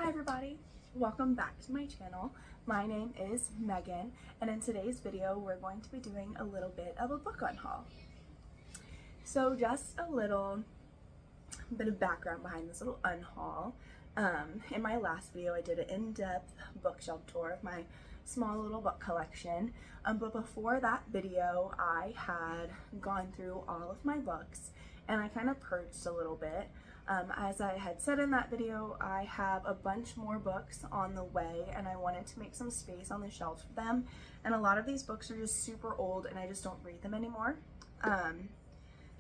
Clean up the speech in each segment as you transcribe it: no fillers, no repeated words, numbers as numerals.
Hi everybody, welcome back to my channel. My name is Megan, and in today's video we're going to be doing a little bit of a book unhaul. So just a little bit of background behind this little unhaul. In my last video I did an in-depth bookshelf tour of my small little book collection, but before that video I had gone through all of my books and I kind of purged a little bit. As I had said in that video, I have a bunch more books on the way and I wanted to make some space on the shelves for them, and a lot of these books are just super old and I just don't read them anymore.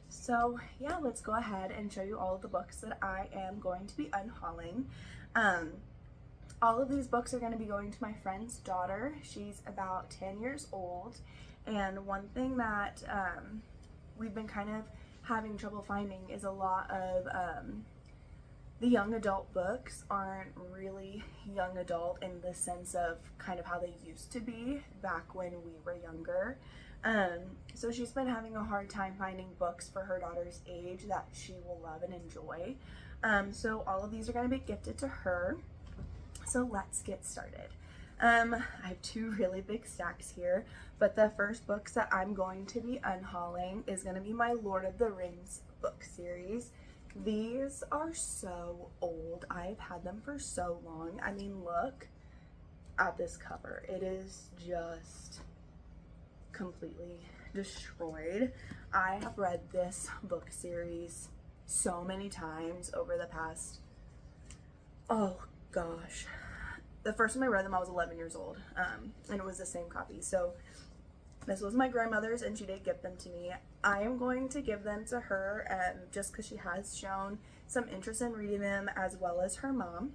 So yeah, let's go ahead and show you all of the books that I am going to be unhauling. All of these books are going to be going to my friend's daughter. She's about 10 years old, and one thing that we've been kind of having trouble finding is a lot of the young adult books aren't really young adult in the sense of kind of how they used to be back when we were younger. So she's been having a hard time finding books for her daughter's age that she will love and enjoy. So all of these are going to be gifted to her. So let's get started. I have two really big stacks here, but the first books that I'm going to be unhauling is going to be my Lord of the Rings book series. These are so old. I've had them for so long. I mean, look at this cover. It is just completely destroyed. I have read this book series so many times over the past, oh gosh. The first time I read them, I was 11 years old, and it was the same copy. So this was my grandmother's, and she did give them to me. I am going to give them to her just because she has shown some interest in reading them, as well as her mom.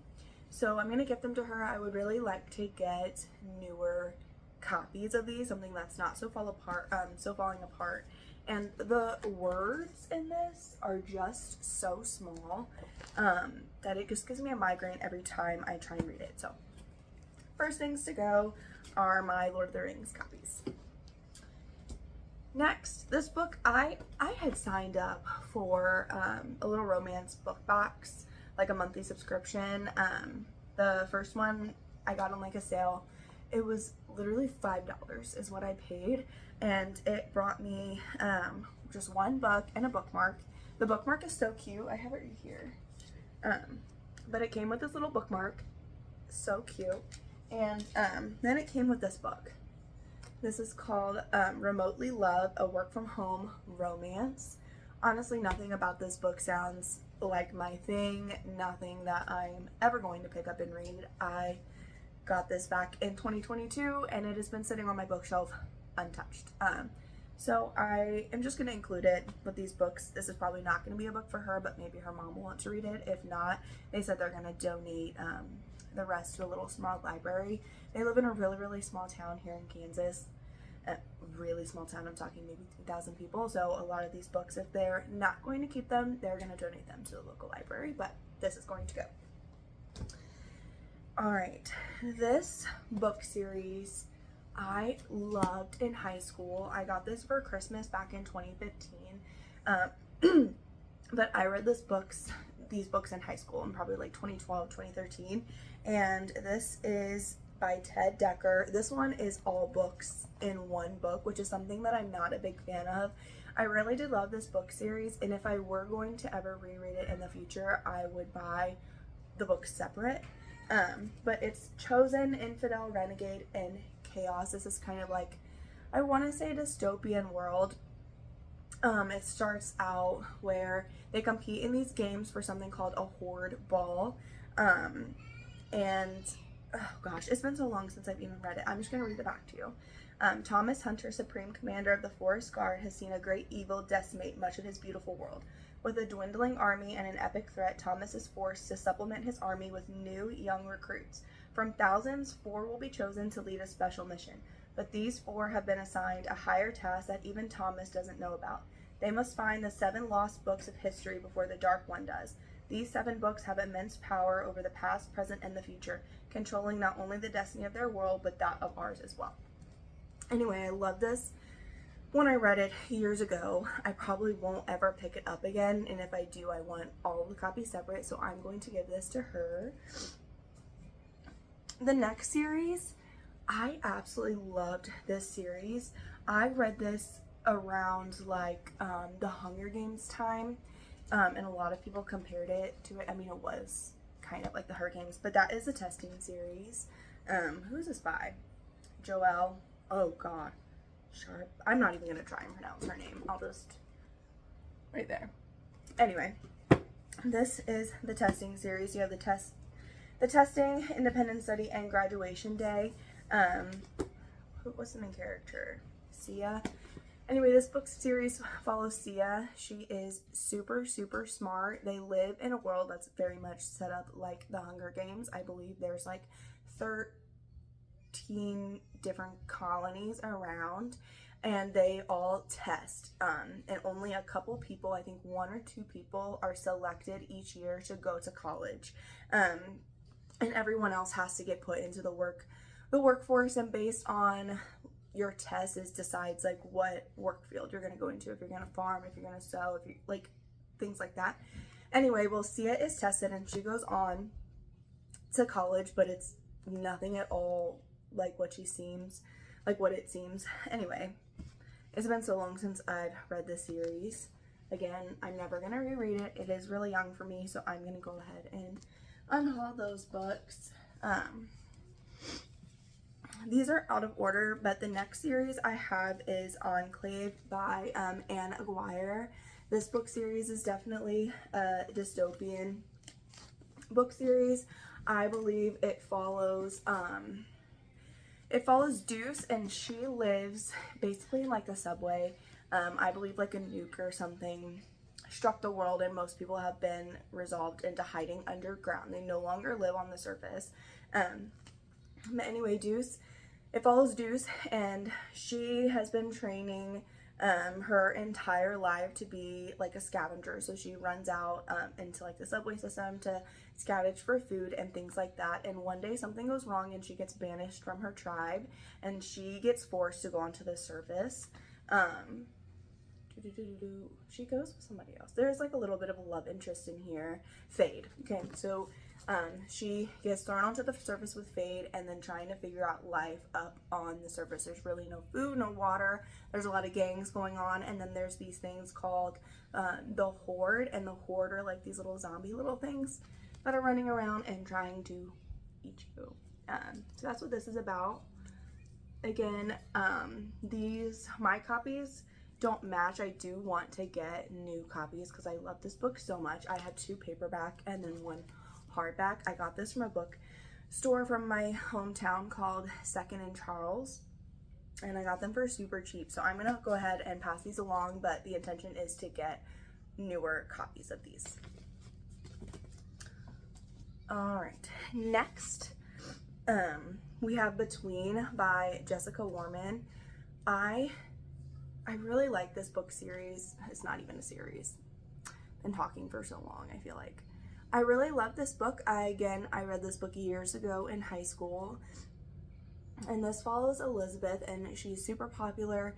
So I'm going to give them to her. I would really like to get newer copies of these, something that's not so falling apart. And the words in this are just so small that it just gives me a migraine every time I try and read it. So first things to go are my Lord of the Rings copies. Next, this book, I had signed up for a little romance book box, like a monthly subscription. The first one I got on like a sale. It was literally $5 is what I paid, and it brought me just one book and a bookmark. The bookmark is so cute. I have it right here. But it came with this little bookmark, so cute. And then it came with this book. This is called Remotely Love, a work from home romance. Honestly, nothing about this book sounds like my thing, nothing that I'm ever going to pick up and read. I got this back in 2022 and it has been sitting on my bookshelf untouched. So I am just going to include it with these books. This is probably not going to be a book for her, but maybe her mom will want to read it. If not, they said they're going to donate the rest to a little small library. They live in a really, really small town here in Kansas. A really small town, I'm talking maybe 3,000 people. So a lot of these books, if they're not going to keep them, they're going to donate them to the local library, but this is going to go. All right, this book series I loved in high school. I got this for Christmas back in 2015, but I read these books in high school in probably like 2012, 2013, and this is by Ted Decker. This one is all books in one book, which is something that I'm not a big fan of. I really did love this book series, and if I were going to ever reread it in the future, I would buy the books separate. But it's Chosen, Infidel, Renegade, and Chaos. This is kind of like, I want to say, dystopian world. It starts out where they compete in these games for something called a horde ball. And oh gosh, it's been so long since I've even read it. I'm just going to read it back to you. Thomas Hunter, Supreme Commander of the Forest Guard, has seen a great evil decimate much of his beautiful world. With a dwindling army and an epic threat, Thomas is forced to supplement his army with new, young recruits. From thousands, 4 will be chosen to lead a special mission. But these 4 have been assigned a higher task that even Thomas doesn't know about. They must find the 7 lost books of history before the Dark One does. These 7 books have immense power over the past, present, and the future, controlling not only the destiny of their world, but that of ours as well. Anyway, I love this. When I read it years ago, I probably won't ever pick it up again, and if I do, I want all of the copies separate, so I'm going to give this to her. The next series, I absolutely loved this series. I read this around like the Hunger Games time, and a lot of people compared it to it. I mean, it was kind of like the Hunger Games, but that is a testing series. Who is this by? Joelle. Oh God, Sharp. I'm not even gonna try and pronounce her name. I'll just right there. Anyway, this is the testing series. You have the testing, independent study, and graduation day. What's the main character? Sia. Anyway, this book series follows Sia. She is super, super smart. They live in a world that's very much set up like the Hunger Games. I believe there's like 13 different colonies around, and they all test. And only a couple people, I think 1 or 2 people, are selected each year to go to college. And everyone else has to get put into the workforce, and based on your test decides like what work field you're going to go into, if you're going to farm, if you're going to sew, if you like things like that. Anyway, well, Sia is tested and she goes on to college, but it's nothing at all like what it seems. Anyway, it's been so long since I've read this series. Again, I'm never going to reread it. It is really young for me, so I'm going to go ahead and unhaul those books. These are out of order, but the next series I have is Enclave by Anne Aguirre. This book series is definitely a dystopian book series. I believe it follows Deuce, and she lives basically in like the subway. I believe like a nuke or something struck the world, and most people have been resolved into hiding underground. They no longer live on the surface. But anyway, it follows Deuce, and she has been training her entire life to be like a scavenger. So she runs out into like the subway system to scavenge for food and things like that. And one day something goes wrong and she gets banished from her tribe, and she gets forced to go onto the surface. She goes with somebody else. There's like a little bit of a love interest in here. Fade. Okay, so she gets thrown onto the surface with Fade, and then trying to figure out life up on the surface. There's really no food, no water. There's a lot of gangs going on, and then there's these things called the Horde, and the Horde are like these little zombie little things that are running around and trying to eat you. So that's what this is about. Again, my copies don't match. I do want to get new copies because I love this book so much. I have 2 paperback and then 1 hardback. I got this from a bookstore from my hometown called Second and Charles, and I got them for super cheap. So I'm gonna go ahead and pass these along, but the intention is to get newer copies of these. All right, next we have Between by Jessica Warman. I really like this book series. It's not even a series. I've been talking for so long, I feel like. I really love this book. I read this book years ago in high school. And this follows Elizabeth, and she's super popular,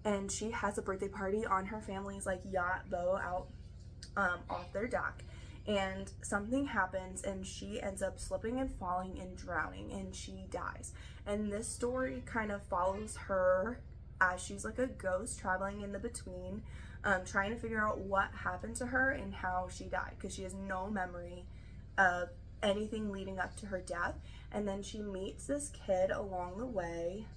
and she has a birthday party on her family's like yacht boat out off their dock. And something happens, and she ends up slipping and falling and drowning, and she dies. And this story kind of follows her as she's like a ghost traveling in the between, trying to figure out what happened to her and how she died, because she has no memory of anything leading up to her death. And then she meets this kid along the way.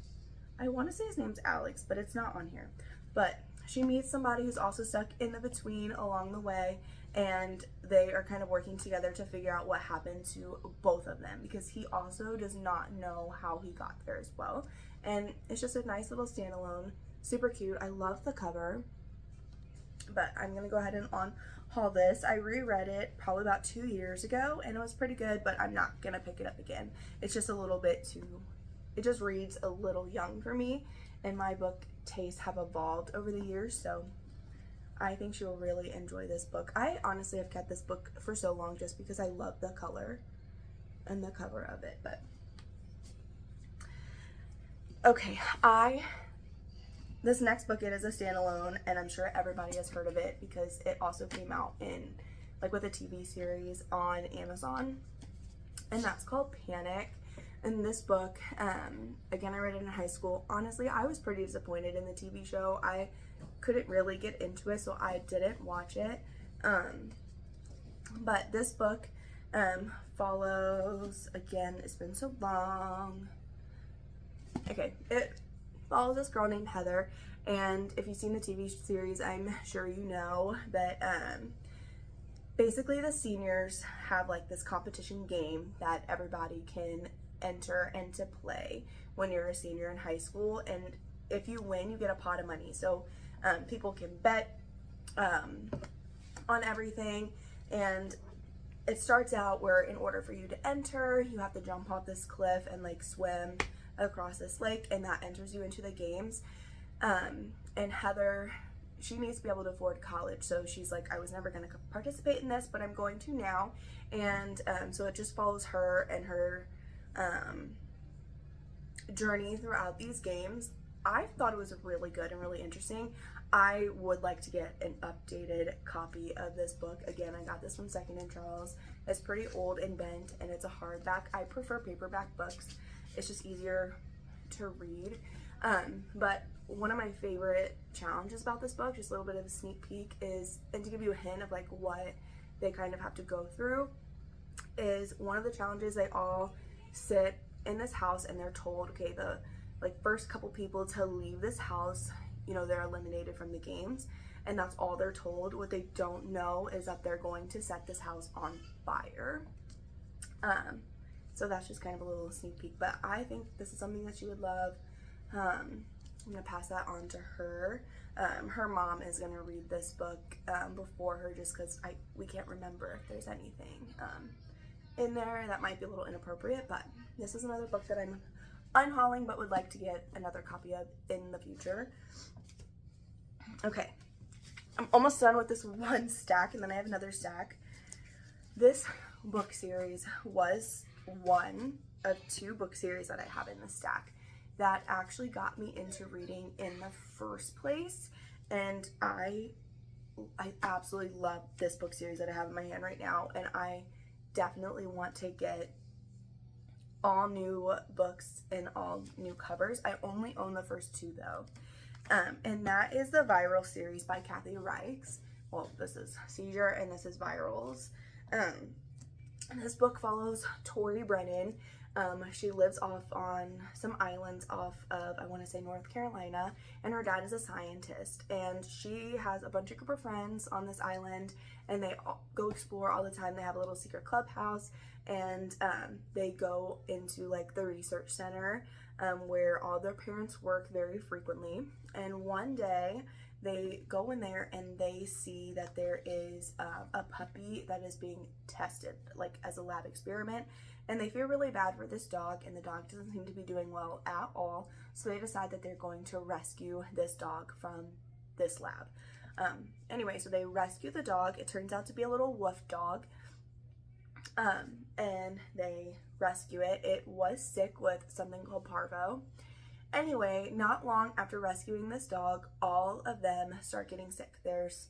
I want to say his name's Alex, but it's not on here. But she meets somebody who's also stuck in the between along the way, and they are kind of working together to figure out what happened to both of them, because he also does not know how he got there as well. And it's just a nice little standalone, super cute. I love the cover. But I'm gonna go ahead and unhaul this. I reread it probably about 2 years ago, and it was pretty good, but I'm not gonna pick it up again. It's just a little bit it just reads a little young for me, and my book tastes have evolved over the years, so I think she will really enjoy this book. I honestly have kept this book for so long just because I love the color and the cover of it. But okay, this next book, it is a standalone, and I'm sure everybody has heard of it because it also came out in like with a TV series on Amazon, and that's called Panic. And this book, again, I read it in high school. Honestly, I was pretty disappointed in the TV show. I couldn't really get into it, so I didn't watch it. But this book follows, again, it's been so long. Okay, it follows this girl named Heather, and if you've seen the TV series, I'm sure you know that basically the seniors have like this competition game that everybody can enter and to play when you're a senior in high school, and if you win, you get a pot of money. So people can bet on everything, and it starts out where in order for you to enter, you have to jump off this cliff and like swim across this lake, and that enters you into the games. And Heather, she needs to be able to afford college, so she's like, I was never going to participate in this, but I'm going to now. And so it just follows her and her journey throughout these games. I thought it was really good and really interesting. I would like to get an updated copy of this book. Again, I got this from Second and Charles. It's pretty old and bent, and it's a hardback. I prefer paperback books. It's just easier to read. But one of my favorite challenges about this book, just a little bit of a sneak peek, is, and to give you a hint of like what they kind of have to go through, is one of the challenges, they all sit in this house and they're told, okay, the like first couple people to leave this house, you know, they're eliminated from the games, and that's all they're told. What they don't know is that they're going to set this house on fire. So that's just kind of a little sneak peek, but I think this is something that she would love. I'm gonna pass that on to her. Her mom is gonna read this book before her, just because we can't remember if there's anything in there that might be a little inappropriate, but this is another book that I'm unhauling but would like to get another copy of in the future. Okay, I'm almost done with this one stack, and then I have another stack. This book series was one of two book series that I have in the stack that actually got me into reading in the first place, and I absolutely love this book series that I have in my hand right now, and I definitely want to get all new books and all new covers. I only own the first two though, and that is the Viral series by Kathy Reichs. Well, this is Seizure and this is Virals. This book follows Tori Brennan. She lives off on some islands off of, I want to say, North Carolina, and her dad is a scientist, and she has a bunch of group of friends on this island, and they all go explore all the time. They have a little secret clubhouse, and they go into like the research center where all their parents work very frequently, and one day they go in there and they see that there is a puppy that is being tested like as a lab experiment, and they feel really bad for this dog, and the dog doesn't seem to be doing well at all, so they decide that they're going to rescue this dog from this lab. Anyway, so they rescue the dog. It turns out to be a little wolf dog, and they rescue it. It was sick with something called parvo. Anyway, not long after rescuing this dog, all of them start getting sick. There's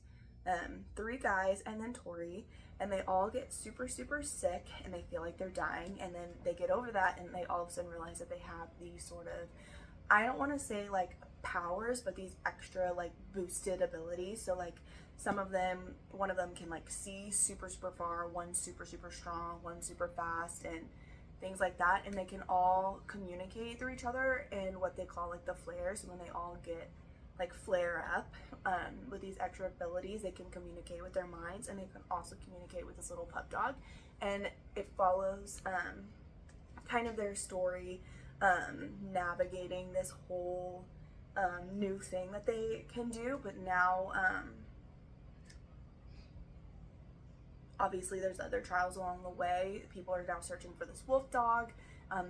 3 guys and then Tori, and they all get super sick, and they feel like they're dying, and then they get over that, and they all of a sudden realize that they have these sort of, I don't want to say like powers, but these extra like boosted abilities. So like some of them, one of them can like see super far, one's super strong, one's super fast, and things like that, and they can all communicate through each other in what they call like the flares. When they all get like flare up with these extra abilities, they can communicate with their minds, and they can also communicate with this little pup dog, and it follows kind of their story navigating this whole new thing that they can do. But now obviously there's other trials along the way. People are now searching for this wolf dog.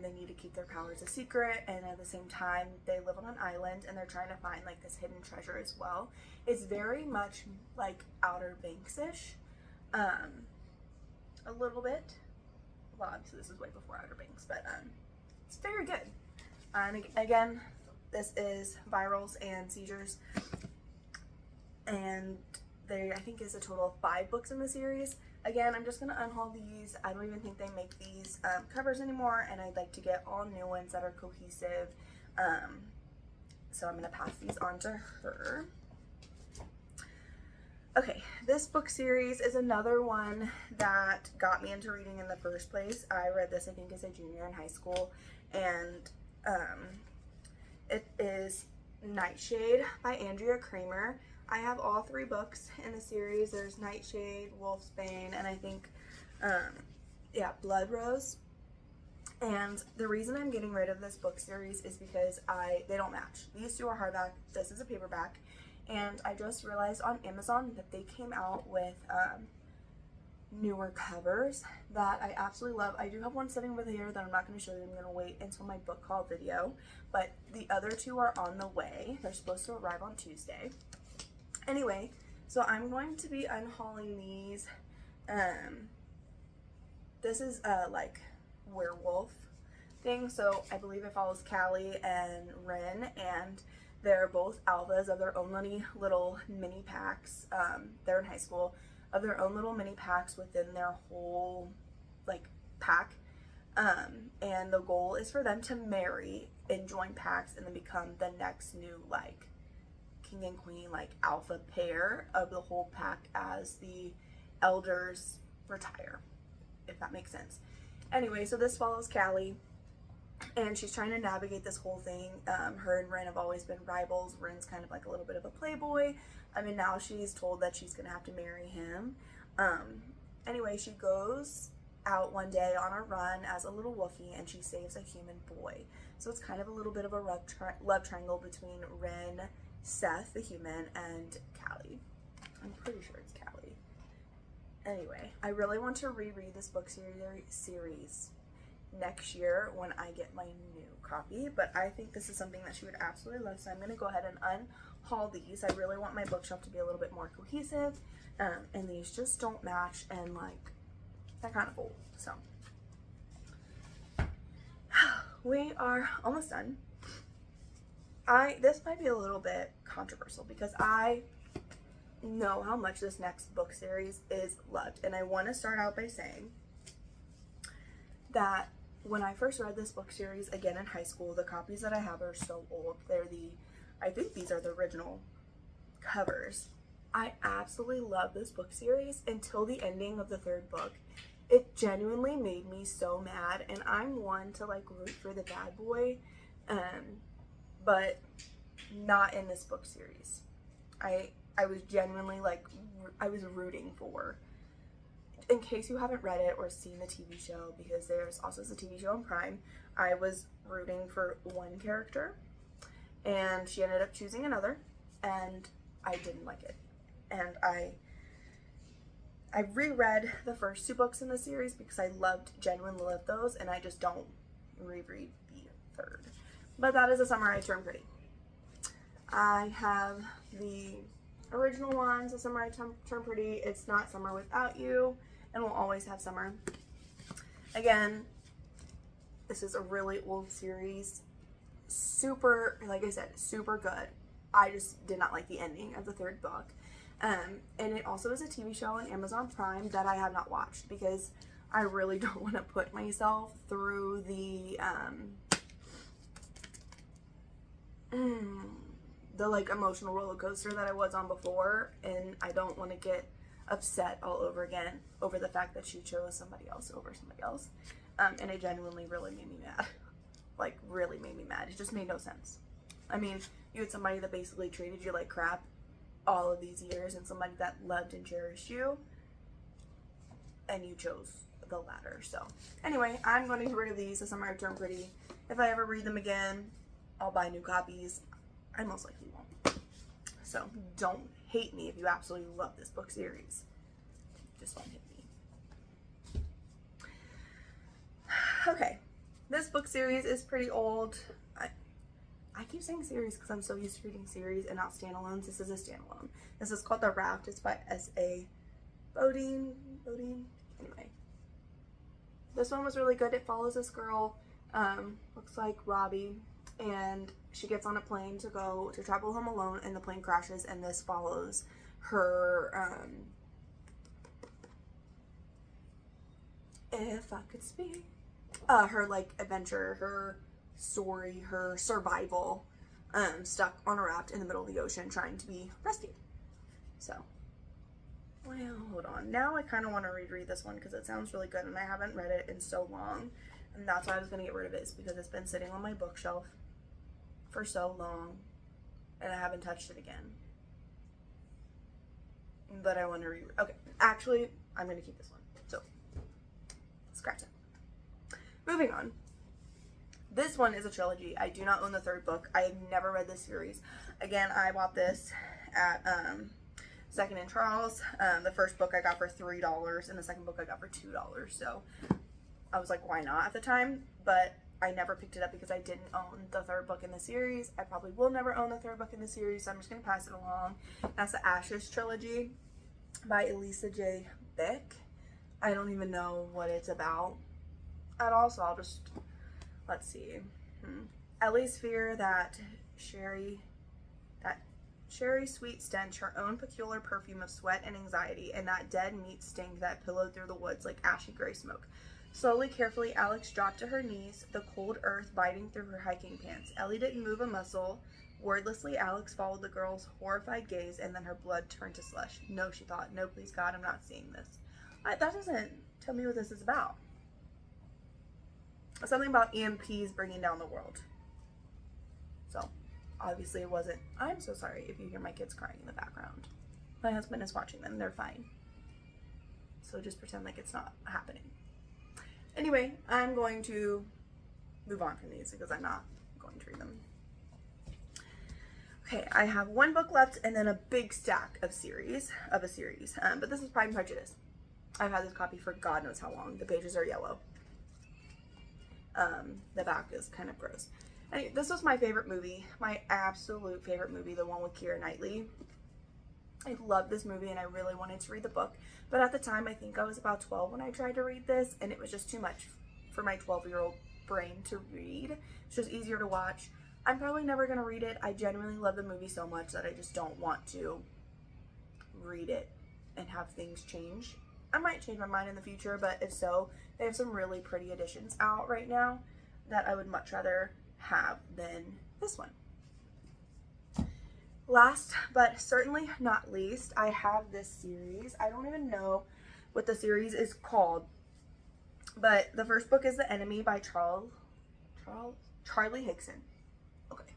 They need to keep their powers a secret, and at the same time they live on an island, and they're trying to find like this hidden treasure as well. It's very much like Outer Banks-ish, a little bit. Well, obviously this is way before Outer Banks, but it's very good. And again, this is Virals and Seizures, and there I think is a total of 5 books in the series. Again, I'm just going to unhaul these. I don't even think they make these covers anymore, and I'd like to get all new ones that are cohesive. So I'm going to pass these on to her. Okay, this book series is another one that got me into reading in the first place. I read this, I think, as a junior in high school, and it is Nightshade by Andrea Kramer. I have all 3 books in the series. There's Nightshade, Wolfsbane, and I think, Blood Rose. And the reason I'm getting rid of this book series is because they don't match. These 2 are hardback, this is a paperback, and I just realized on Amazon that they came out with newer covers that I absolutely love. I do have one sitting over here that I'm not going to show you. I'm going to wait until my book haul video, but the other 2 are on the way. They're supposed to arrive on Tuesday. Anyway, so I'm going to be unhauling these. This is like werewolf thing, so I believe it follows Callie and Ren, and they're both alphas of their own little mini packs. They're in high school, of their own little mini packs within their whole like pack, and the goal is for them to marry and join packs and then become the next new like king and queen, like alpha pair of the whole pack as the elders retire, if that makes sense. Anyway, so this follows Callie, and she's trying to navigate this whole thing. Her and Ren have always been rivals. Ren's kind of like a little bit of a playboy. I mean, now she's told that she's gonna have to marry him. Anyway, she goes out one day on a run as a little woofie, and she saves a human boy. So it's kind of a little bit of a love triangle between Ren, Seth, the human, and Callie. I'm pretty sure it's Callie. Anyway, I really want to reread this book series next year when I get my new copy, but I think this is something that she would absolutely love, so I'm going to go ahead and unhaul these. I really want my bookshelf to be a little bit more cohesive, and these just don't match, and like, they're kind of old, so. We are almost done. This might be a little bit controversial because I know how much this next book series is loved, and I want to start out by saying that when I first read this book series, again in high school, the copies that I have are so old. I think these are the original covers. I absolutely love this book series until the ending of the 3rd book. It genuinely made me so mad, and I'm one to like root for the bad boy, but not in this book series. I was genuinely like, I was rooting for, in case you haven't read it or seen the TV show, because there's also a TV show on Prime, I was rooting for one character, and she ended up choosing another, and I didn't like it. And I reread the first 2 books in the series because I genuinely loved those, and I just don't reread the 3rd. But that is The Summer I Turned Pretty. I have the original ones, The Summer I Turned Pretty, It's Not Summer Without You, and We'll Always Have Summer. Again, this is a really old series. Super, like I said, super good. I just did not like the ending of the 3rd book. And it also is a TV show on Amazon Prime that I have not watched because I really don't want to put myself through the like emotional roller coaster that I was on before, and I don't want to get upset all over again over the fact that she chose somebody else over somebody else. And it genuinely really made me mad. Like, really made me mad. It just made no sense. I mean, you had somebody that basically treated you like crap all of these years, and somebody that loved and cherished you, and you chose the latter. So anyway, I'm going to get rid of these. The Summer I Turned Pretty. If I ever read them again, I'll buy new copies. I most likely won't. So don't hate me if you absolutely love this book series. Just don't hit me. Okay, this book series is pretty old. I keep saying series because I'm so used to reading series and not standalones. This is a standalone. This is called The Raft. It's by S.A. Bodine. Anyway, this one was really good. It follows this girl, looks like Robbie, and she gets on a plane to travel home alone, and the plane crashes, and this follows her If I could speak. Her like adventure, her story, her survival, stuck on a raft in the middle of the ocean trying to be rescued. So, well, hold on. Now I kind of want to reread this one because it sounds really good and I haven't read it in so long. And that's why I was going to get rid of it, is because it's been sitting on my bookshelf for so long and I haven't touched it again. But I want to reread. Okay, actually, I'm going to keep this one. So, scratch it. Moving on. This one is a trilogy. I do not own the third book. I have never read this series. Again, I bought this at Second and Charles. The first book I got for $3 and the second book I got for $2. So I was like, why not at the time? But I never picked it up because I didn't own the third book in the series. I probably will never own the third book in the series, so I'm just going to pass it along. That's the Ashes trilogy by Elisa J. Bick. I don't even know what it's about at all, so I'll just, let's see. Ellie's fear that Sherry sweet stench, her own peculiar perfume of sweat and anxiety, and that dead meat stink that pillowed through the woods like ashy gray smoke. Slowly, carefully, Alex dropped to her knees, the cold earth biting through her hiking pants. Ellie didn't move a muscle. Wordlessly, Alex followed the girl's horrified gaze, and then her blood turned to slush. No, she thought. No, please God, I'm not seeing this. That doesn't tell me what this is about. Something about EMPs bringing down the world. So, obviously it wasn't. I'm so sorry if you hear my kids crying in the background. My husband is watching them. They're fine. So just pretend like it's not happening. Anyway, I'm going to move on from these because I'm not going to read them. Okay, I have one book left and then a big stack of a series. But this is Pride and Prejudice. I've had this copy for God knows how long. The pages are yellow. The back is kind of gross. Anyway, this was my favorite movie. My absolute favorite movie, the one with Keira Knightley. I loved this movie and I really wanted to read the book. But at the time, I think I was about 12 when I tried to read this, and it was just too much for my 12-year-old brain to read. It's just easier to watch. I'm probably never going to read it. I genuinely love the movie so much that I just don't want to read it and have things change. I might change my mind in the future, but if so, they have some really pretty editions out right now that I would much rather have than this one. Last but certainly not least, I have this series. I don't even know what the series is called, but the first book is The Enemy by Charlie Higson. Okay,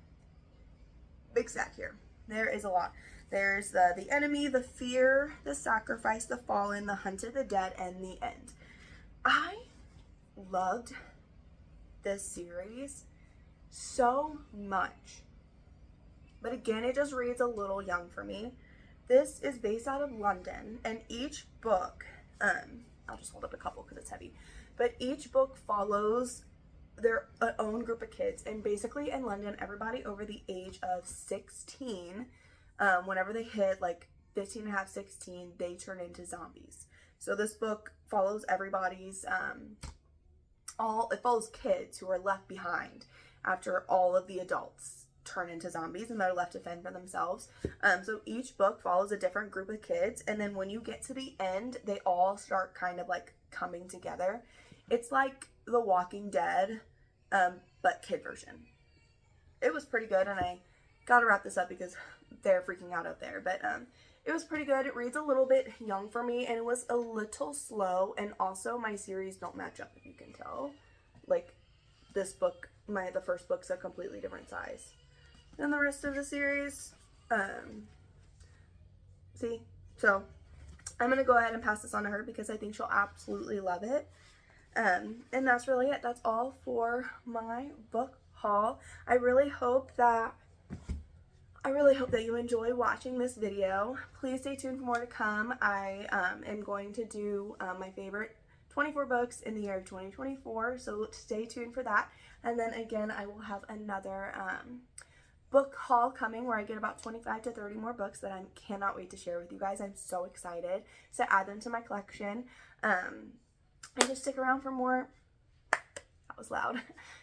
big stack here. There is a lot. There's the Enemy, The Fear, The Sacrifice, The Fallen, The Hunted, The Dead, and The End. I loved this series so much. But again, it just reads a little young for me. This is based out of London, and each book, I'll just hold up a couple because it's heavy, but each book follows their own group of kids. And basically in London, everybody over the age of 16, whenever they hit like 15 and a half, 16, they turn into zombies. So this book follows everybody's, it follows kids who are left behind after all of the adults turn into zombies and they're left to fend for themselves. So each book follows a different group of kids, and then when you get to the end, they all start kind of like coming together. It's like The Walking Dead, but kid version. It was pretty good, and I gotta wrap this up because they're freaking out there, but it was pretty good. It reads a little bit young for me, and it was a little slow, and also my series don't match up, if you can tell. Like, this book, the first book's a completely different size than the rest of the series. See? So, I'm going to go ahead and pass this on to her because I think she'll absolutely love it. And that's really it. That's all for my book haul. I really hope that you enjoy watching this video. Please stay tuned for more to come. I am going to do my favorite 24 books in the year of 2024, so stay tuned for that. And then again, I will have another book haul coming where I get about 25 to 30 more books that I cannot wait to share with you guys. I'm so excited to add them to my collection. And just stick around for more. That was loud.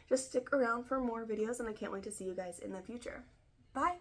Just stick around for more videos, and I can't wait to see you guys in the future. Bye.